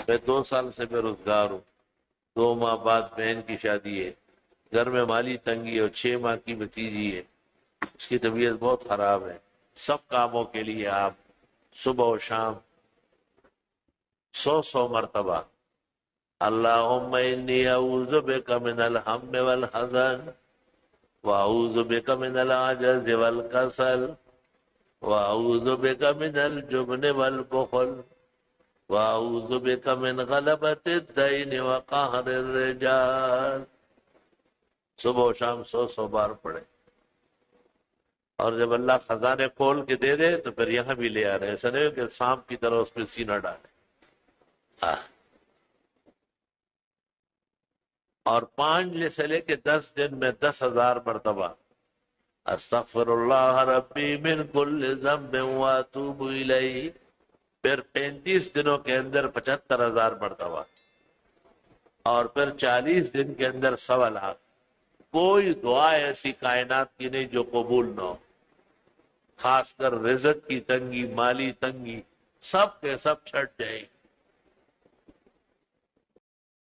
میں 2 سال سے بے روزگار ہوں، 2 ماہ بعد بہن کی شادی ہے، گھر میں مالی تنگی اور 6 ماہ کی بھتیجی ہے، اس کی طبیعت بہت خراب ہے۔ سب کاموں کے لیے آپ صبح و شام 100 مرتبہ اللہم انی اعوذ بک من الہم والحزن واعوذ بک من العجز والکسل واعوذ بک من الجبن والبخل واعوذ بک من غلبۃ الدین وقہر الرجال۔ صبح و شام 100 بار پڑھے، اور جب اللہ خزانے کھول کے دے دے تو پھر یہاں بھی لے آ رہے، ایسا نہیں کہ سانپ کی طرح اس پہ سینہ ڈالے۔ اور 5 سے لے کے 10 دن میں 10,000 مرتبہ استغفر اللہ ربی من کل ذنب واتوب الیہ، پھر 35 دنوں کے اندر 75,000 مرتبہ، اور پھر 40 دن کے اندر 1.25 لاکھ۔ کوئی دعا ایسی کائنات کی نہیں جو قبول نہ ہو، خاص کر رزق کی تنگی، مالی تنگی، سب کے سب چھٹ جائیں گے۔